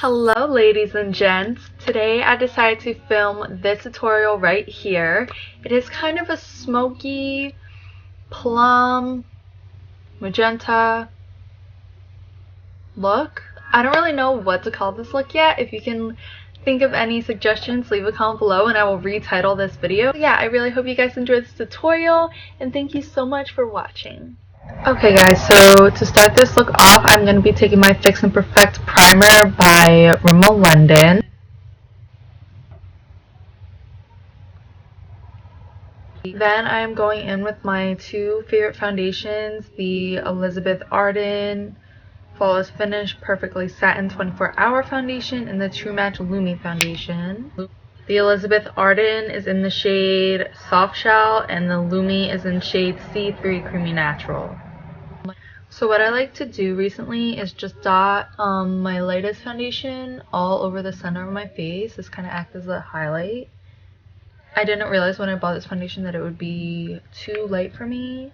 Hello ladies and gents, today I decided to film this tutorial right here. It is kind of a smoky, plum, magenta look. I don't really know what to call this look yet. If you can think of any suggestions, leave a comment below and I will retitle this video. Yeah, I really hope you guys enjoyed this tutorial and thank you so much for watching. Okay guys, so to start this look off, I'm going to be taking my Fix and Perfect primer by Rimmel London. Then I am going in with my two favorite foundations, the Elizabeth Arden Flawless Finish Perfectly Satin 24-Hour Foundation and the True Match Lumi Foundation. The Elizabeth Arden is in the shade Soft Shell and the Lumi is in shade C3 Creamy Natural. So what I like to do recently is just dot my lightest foundation all over the center of my face. This kind of acts as a highlight. I didn't realize when I bought this foundation that it would be too light for me.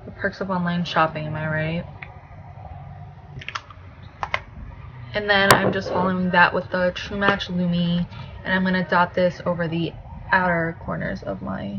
The perks of online shopping, am I right? And then I'm just following that with the True Match Lumi, and I'm going to dot this over the outer corners of my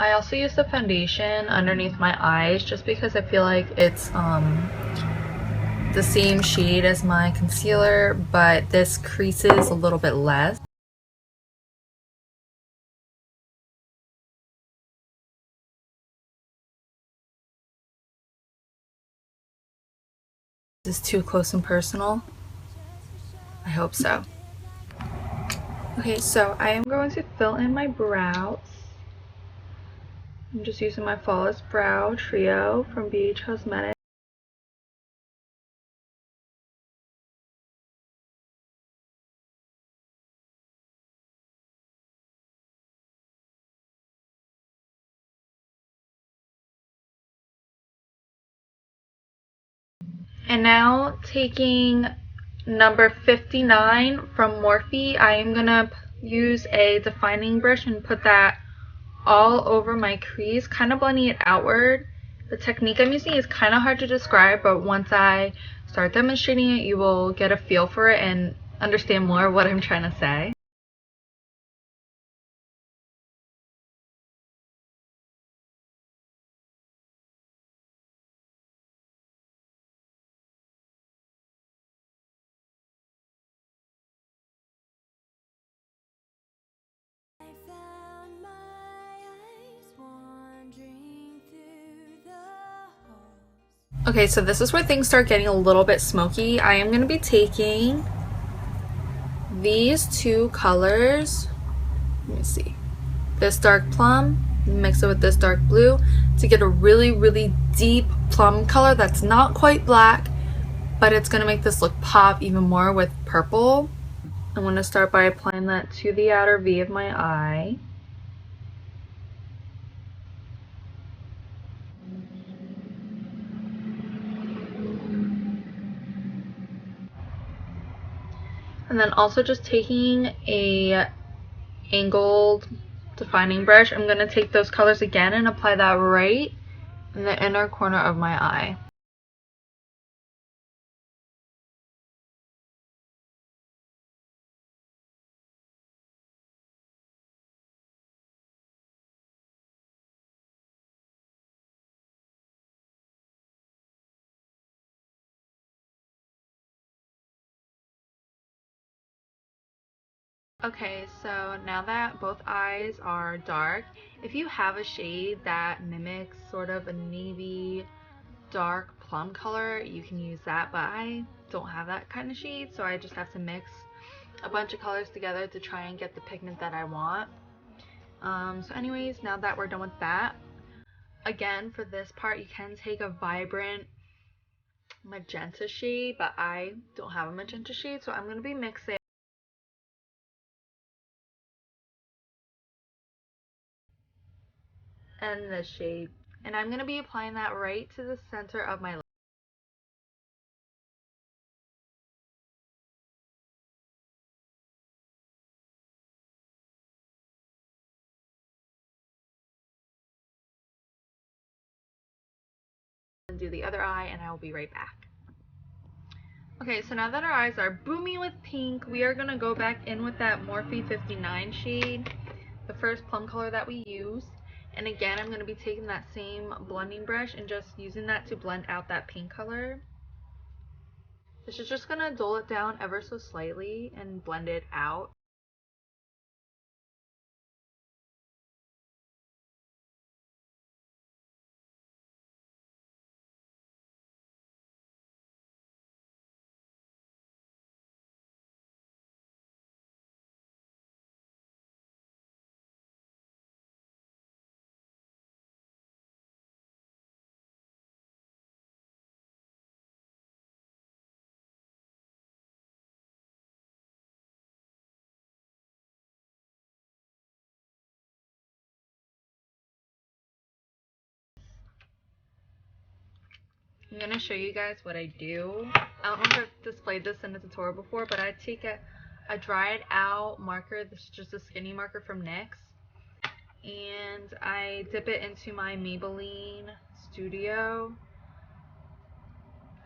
I also use the foundation underneath my eyes just because I feel like it's the same shade as my concealer, but this creases a little bit less. This is too close and personal. I hope so. Okay, so I am going to fill in my brows. I'm just using my Flawless Brow Trio from BH Cosmetics. And now taking number 59 from Morphe, I am gonna use a defining brush and put that all over my crease, kind of blending it outward. The technique I'm using is kind of hard to describe, but once I start demonstrating it, you will get a feel for it and understand more of what I'm trying to say. Okay, so this is where things start getting a little bit smoky. I am going to be taking these two colors, let me see, this dark plum, mix it with this dark blue to get a really deep plum color that's not quite black, but it's going to make this look pop even more with purple. I'm going to start by applying that to the outer V of my eye. And then also just taking a angled defining brush, I'm going to take those colors again and apply that right in the inner corner of my eye. Okay, so now that both eyes are dark, if you have a shade that mimics sort of a navy dark plum color, you can use that, but I don't have that kind of shade, so I just have to mix a bunch of colors together to try and get the pigment that I want. So anyways, now that we're done with that, again, for this part, you can take a vibrant magenta shade, but I don't have a magenta shade, so I'm going to be mixing and this shade, and I'm going to be applying that right to the center of my lip. And do the other eye, and I will be right back. Okay, so now that our eyes are booming with pink, we are going to go back in with that Morphe 59 shade, the first plum color that we used. And again, I'm going to be taking that same blending brush and just using that to blend out that pink color. This is just going to dull it down ever so slightly and blend it out. I'm going to show you guys what I do. I don't know if I've displayed this in a tutorial before, but I take a dried out marker. This is just a skinny marker from NYX. And I dip it into my Maybelline Studio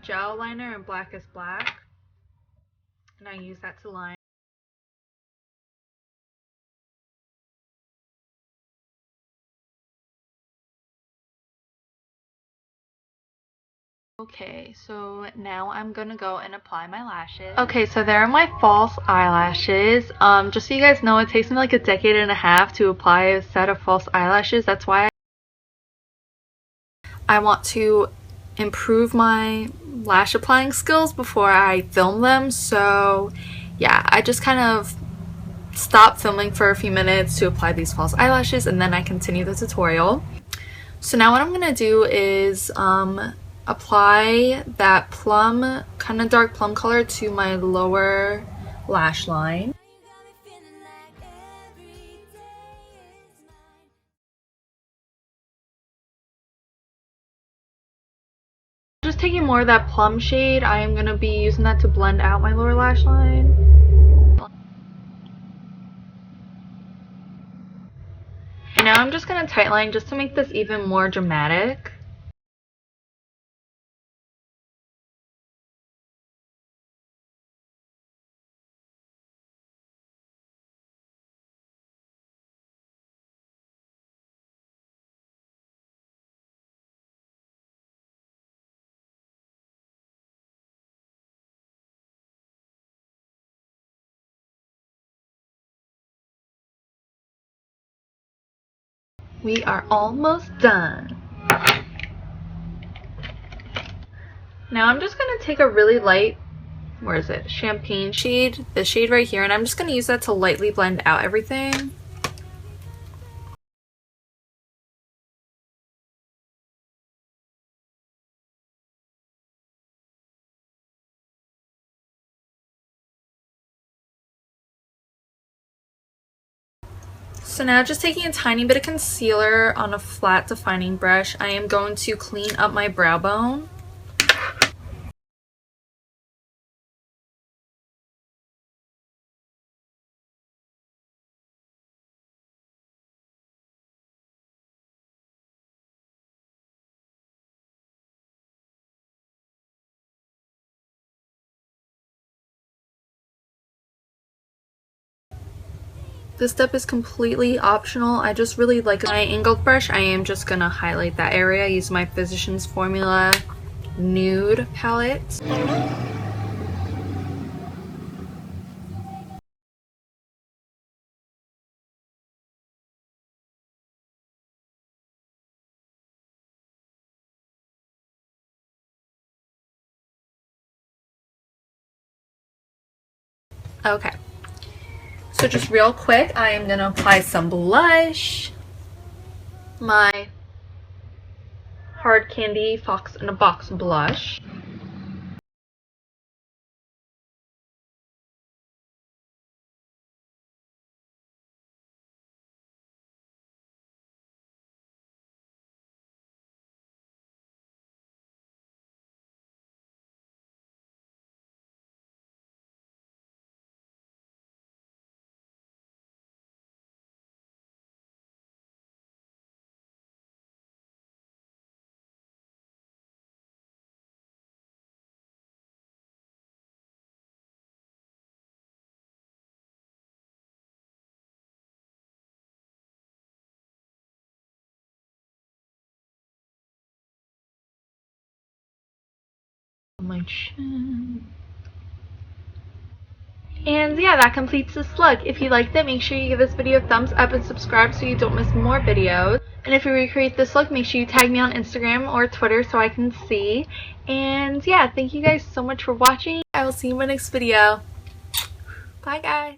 gel liner in Black is Black. And I use that to line. Okay, so now I'm gonna go and apply my lashes. Okay, so there are my false eyelashes. Just so you guys know, it takes me like a decade and a half to apply a set of false eyelashes. That's why I want to improve my lash applying skills before I film them. So yeah, I just kind of stop filming for a few minutes to apply these false eyelashes, and then I continue the tutorial. So now what I'm gonna do is apply that plum, kind of dark plum color to my lower lash line. Just taking more of that plum shade, I am gonna be using that to blend out my lower lash line. And now I'm just gonna tightline just to make this even more dramatic. We are almost done. Now I'm just going to take a really light, where is it, champagne shade, this shade right here, and I'm just going to use that to lightly blend out everything. So now, just taking a tiny bit of concealer on a flat defining brush, I am going to clean up my brow bone. This step is completely optional. I just really like my angled brush. I am just gonna highlight that area. Use my Physicians Formula Nude palette. Okay, so just real quick, I am gonna apply some blush. My Hard Candy Fox in a Box blush. my chin. And yeah, that completes this look. If you liked it, make sure you give this video a thumbs up and subscribe so you don't miss more videos. And if you recreate this look, make sure you tag me on Instagram or Twitter so I can see. And yeah, thank you guys so much for watching. I will see you in my next video. Bye guys.